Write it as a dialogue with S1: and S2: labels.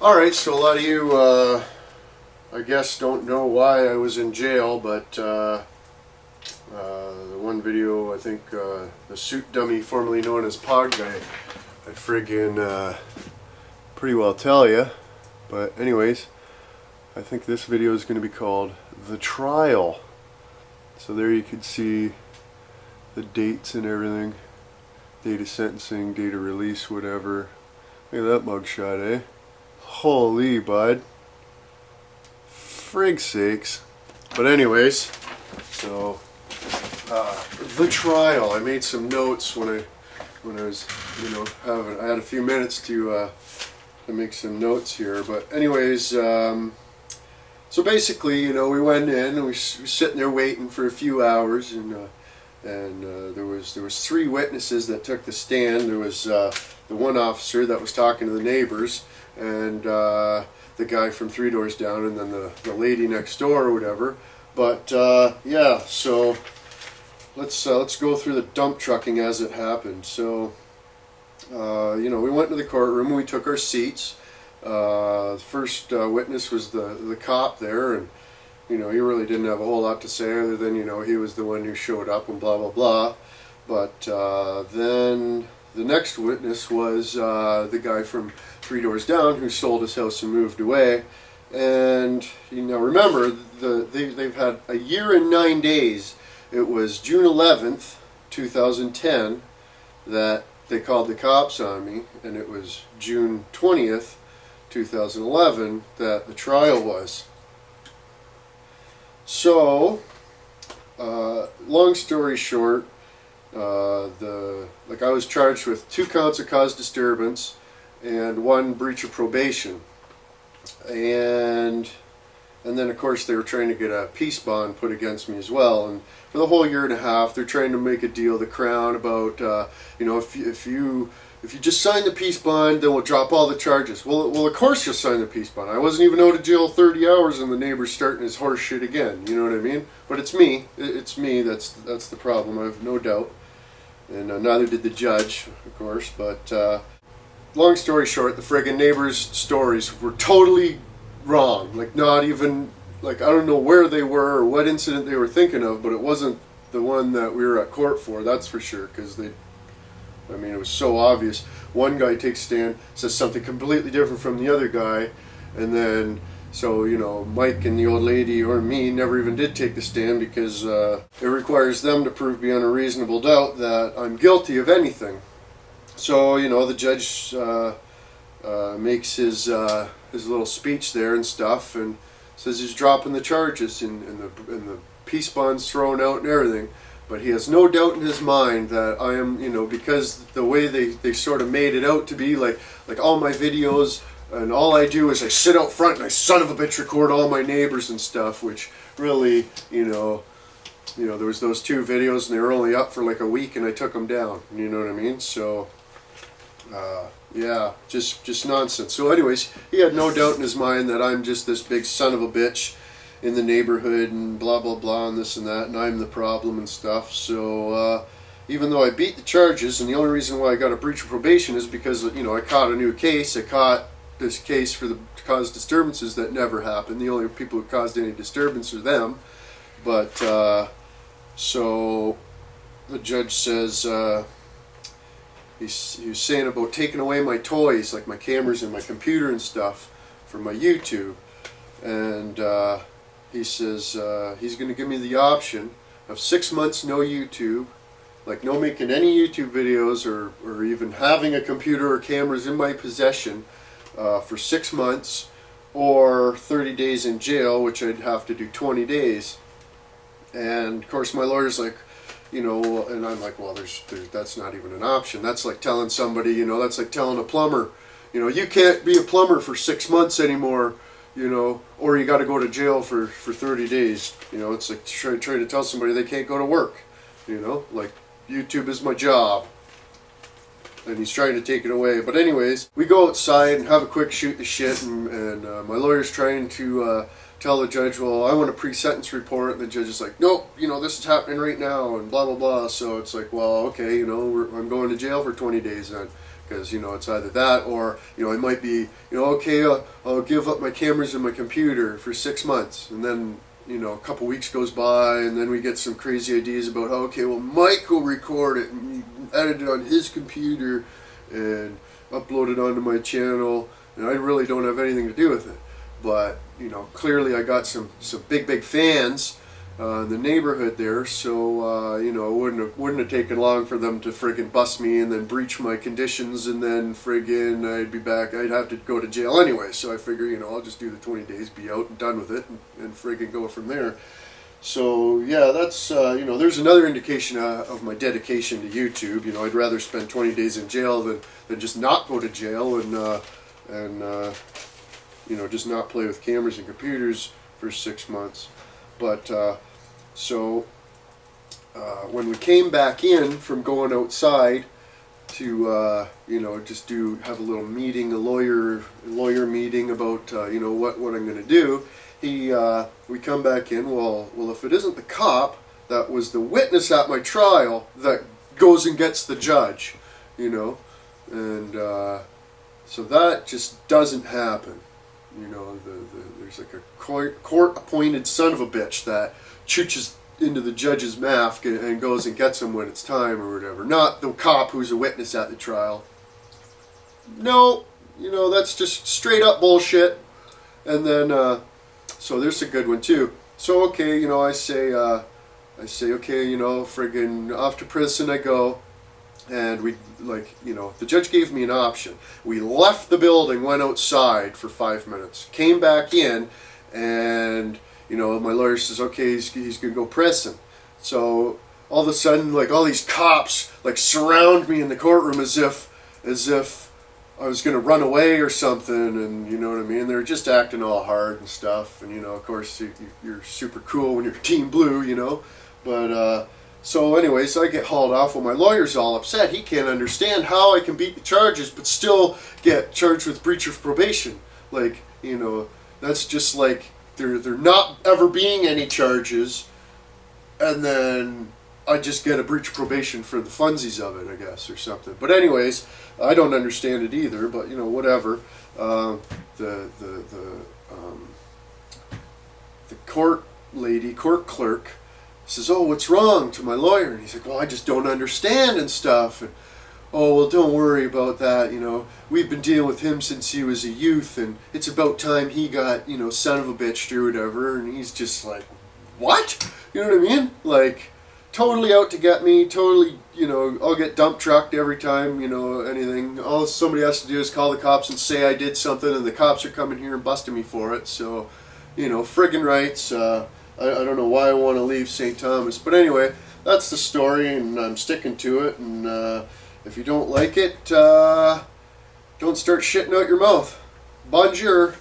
S1: Alright, so a lot of you, I guess, don't know why I was in jail, but the one video, I think, the suit dummy formerly known as Pog Guy, I friggin' pretty well tell you. But anyways, I think this video is going to be called The Trial. So there you can see the dates and everything. Date of sentencing, date of release, whatever. Look at that mugshot, eh? Holy bud. Frig sakes. But anyways, so The Trial. I made some notes when I was, I had a few minutes to make some notes here. But anyways, so basically, we went in and we were sitting there waiting for a few hours, and there was three witnesses that took the stand. There was the one officer that was talking to the neighbors, and the guy from 3 doors down, and then the lady next door or whatever. But yeah, so let's go through the dump trucking as it happened. So we went to the courtroom and we took our seats. The first witness was the cop there, and he really didn't have a whole lot to say other than he was the one who showed up and blah blah blah. But then the next witness was the guy from 3 doors down who sold his house and moved away. And remember, they've had a year and 9 days. It was June 11th, 2010 that they called the cops on me, and it was June 20th, 2011 that the trial was. So, long story short, I was charged with 2 counts of cause disturbance and 1 breach of probation, and then of course they were trying to get a peace bond put against me as well. And for the whole year and a half, they're trying to make a deal, the Crown, about if you just sign the peace bond, then we'll drop all the charges. Well, of course you'll sign the peace bond. I wasn't even out of jail 30 hours and the neighbor's starting his horse shit again. You know what I mean? But it's me. It's me. That's the problem. I have no doubt. And neither did the judge, of course. But long story short, the friggin' neighbors' stories were totally wrong. Not even, I don't know where they were or what incident they were thinking of, but it wasn't the one that we were at court for, that's for sure, because it was so obvious. One guy takes a stand, says something completely different from the other guy, and then, so, Mike and the old lady or me never even did take the stand because it requires them to prove beyond a reasonable doubt that I'm guilty of anything. So, the judge makes his little speech there and stuff, and says he's dropping the charges and the peace bond's thrown out and everything. But he has no doubt in his mind that I am, because the way they sort of made it out to be, like all my videos, and all I do is I sit out front and I son of a bitch record all my neighbors and stuff, which really, there was those 2 videos and they were only up for a week and I took them down, you know what I mean? So, yeah, just nonsense. So anyways, he had no doubt in his mind that I'm just this big son of a bitch in the neighborhood and blah blah blah and this and that, and I'm the problem and stuff. So even though I beat the charges, and the only reason why I got a breach of probation is because I caught a new case. I caught this case for the cause disturbances that never happened. The only people who caused any disturbance are them. But so the judge says he was saying about taking away my toys, like my cameras and my computer and stuff, from my YouTube, and he says he's going to give me the option of 6 months no YouTube, no making any YouTube videos or even having a computer or cameras in my possession for 6 months, or 30 days in jail, which I'd have to do 20 days. And of course my lawyer's like, and I'm like, well, that's not even an option. That's like telling somebody, that's like telling a plumber, you can't be a plumber for 6 months anymore, or you got to go to jail for 30 days. It's like trying to tell somebody they can't go to work, YouTube is my job. And he's trying to take it away. But anyways, we go outside and have a quick shoot the shit, and my lawyer's trying to tell the judge, well, I want a pre-sentence report, and the judge is like, nope, this is happening right now, and blah blah blah. So it's like, well, okay, I'm going to jail for 20 days then, because, you know, it's either that or, you know, it might be, you know, okay, I'll give up my cameras and my computer for 6 months, and then, you know, a couple weeks goes by, and then we get some crazy ideas about how, okay, well, Mike will record it and edit it on his computer and upload it onto my channel, and I really don't have anything to do with it. But, you know, clearly I got some big fans in the neighborhood there, so you know, it wouldn't have taken long for them to friggin' bust me and then breach my conditions, and then friggin' I'd have to go to jail anyway. So I figure, you know, I'll just do the 20 days, be out and done with it, and friggin' go from there. So yeah, that's you know, there's another indication of my dedication to YouTube. You know, I'd rather spend 20 days in jail than just not go to jail and you know, just not play with cameras and computers for 6 months. But so when we came back in from going outside to you know, just have a little meeting, a lawyer meeting about you know, what I'm going to do, we come back in. Well, if it isn't the cop that was the witness at my trial that goes and gets the judge, you know, and so that just doesn't happen. You know, there's like a court-appointed son of a bitch that chooches into the judge's mouth and goes and gets him when it's time or whatever. Not the cop who's a witness at the trial. No, you know, that's just straight up bullshit. And then, so there's a good one too. So okay, you know, I say okay, you know, friggin' off to prison I go. And we, like, you know, the judge gave me an option. We left the building, went outside for 5 minutes, came back in, and, you know, my lawyer says, okay, he's going to go prison. So all of a sudden, like, all these cops, like, surround me in the courtroom as if I was going to run away or something, and you know what I mean? They're just acting all hard and stuff, and, you know, of course, you're super cool when you're Team Blue, you know, but, so anyways, I get hauled off. Well, my lawyer's all upset. He can't understand how I can beat the charges but still get charged with breach of probation. Like, you know, that's just like there not ever being any charges, and then I just get a breach of probation for the funsies of it, I guess, or something. But anyways, I don't understand it either. But you know, whatever. The court clerk says, oh, what's wrong, to my lawyer? And he's like, well, I just don't understand and stuff. And, oh, well, don't worry about that, you know. We've been dealing with him since he was a youth, and it's about time he got, you know, son of a bitch or whatever. And he's just like, what? You know what I mean? Like, totally out to get me, totally, you know, I'll get dump trucked every time, you know, anything. All somebody has to do is call the cops and say I did something, and the cops are coming here and busting me for it. So, you know, friggin' rights. I don't know why I want to leave St. Thomas. But anyway, that's the story, and I'm sticking to it. And if you don't like it, don't start shitting out your mouth. Bonjour.